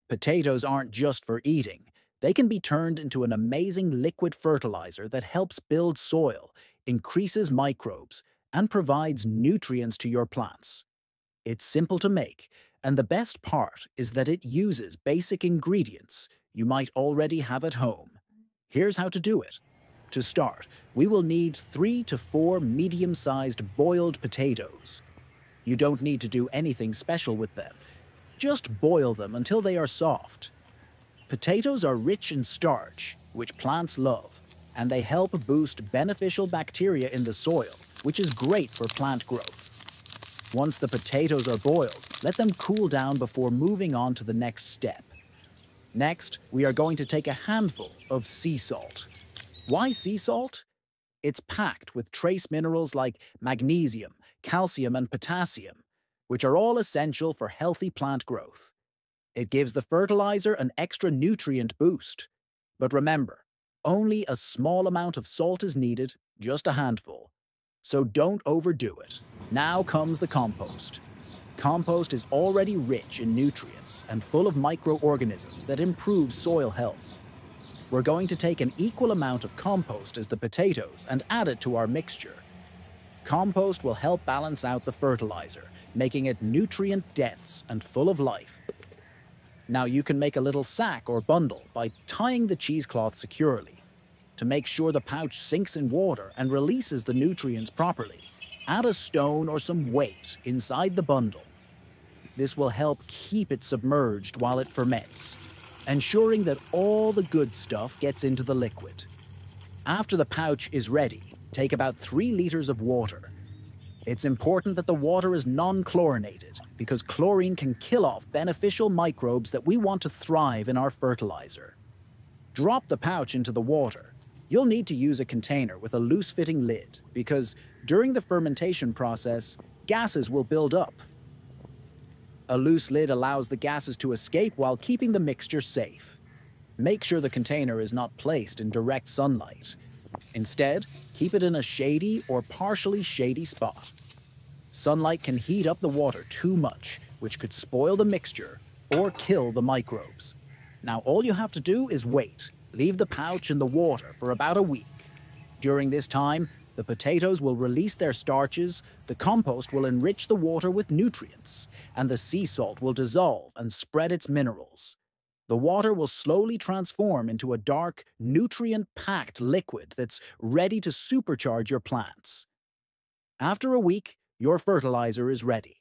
Potatoes aren't just for eating. They can be turned into an amazing liquid fertilizer that helps build soil, increases microbes, and provides nutrients to your plants. It's simple to make, and the best part is that it uses basic ingredients you might already have at home. Here's how to do it. To start, we will need 3 to 4 medium-sized boiled potatoes. You don't need to do anything special with them. Just boil them until they are soft. Potatoes are rich in starch, which plants love, and they help boost beneficial bacteria in the soil, which is great for plant growth. Once the potatoes are boiled, let them cool down before moving on to the next step. Next, we are going to take a handful of sea salt. Why sea salt? It's packed with trace minerals like magnesium, calcium, and potassium, which are all essential for healthy plant growth. It gives the fertilizer an extra nutrient boost. But remember, only a small amount of salt is needed, just a handful. So don't overdo it. Now comes the compost. Compost is already rich in nutrients and full of microorganisms that improve soil health. We're going to take an equal amount of compost as the potatoes and add it to our mixture. Compost will help balance out the fertilizer, making it nutrient-dense and full of life. Now you can make a little sack or bundle by tying the cheesecloth securely. To make sure the pouch sinks in water and releases the nutrients properly, add a stone or some weight inside the bundle. This will help keep it submerged while it ferments, ensuring that all the good stuff gets into the liquid. After the pouch is ready, take about 3 liters of water. It's important that the water is non-chlorinated because chlorine can kill off beneficial microbes that we want to thrive in our fertilizer. Drop the pouch into the water. You'll need to use a container with a loose-fitting lid because during the fermentation process, gases will build up. A loose lid allows the gases to escape while keeping the mixture safe. Make sure the container is not placed in direct sunlight. Instead, keep it in a shady or partially shady spot. Sunlight can heat up the water too much, which could spoil the mixture or kill the microbes. Now all you have to do is wait. Leave the pouch in the water for about a week. During this time, the potatoes will release their starches, the compost will enrich the water with nutrients, and the sea salt will dissolve and spread its minerals. The water will slowly transform into a dark, nutrient-packed liquid that's ready to supercharge your plants. After a week, your fertilizer is ready.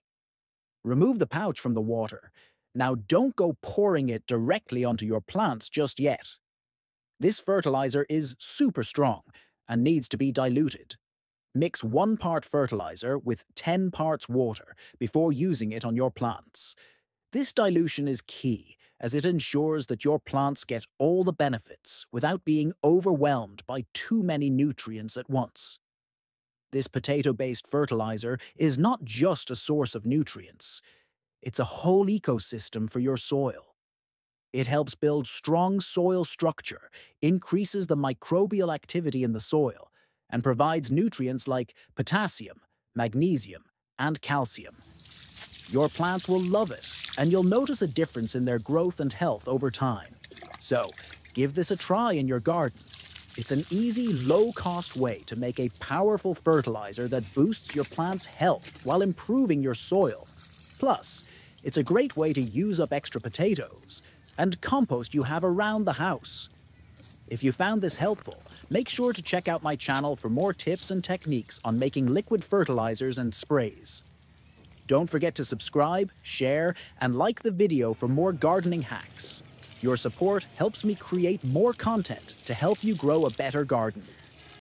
Remove the pouch from the water. Now don't go pouring it directly onto your plants just yet. This fertilizer is super strong and needs to be diluted. Mix 1 part fertilizer with 10 parts water before using it on your plants. This dilution is key as it ensures that your plants get all the benefits without being overwhelmed by too many nutrients at once. This potato-based fertilizer is not just a source of nutrients. It's a whole ecosystem for your soil. It helps build strong soil structure, increases the microbial activity in the soil, and provides nutrients like potassium, magnesium, and calcium. Your plants will love it, and you'll notice a difference in their growth and health over time. So, give this a try in your garden. It's an easy, low-cost way to make a powerful fertilizer that boosts your plant's health while improving your soil. Plus, it's a great way to use up extra potatoes and compost you have around the house. If you found this helpful, make sure to check out my channel for more tips and techniques on making liquid fertilizers and sprays. Don't forget to subscribe, share, and like the video for more gardening hacks. Your support helps me create more content to help you grow a better garden.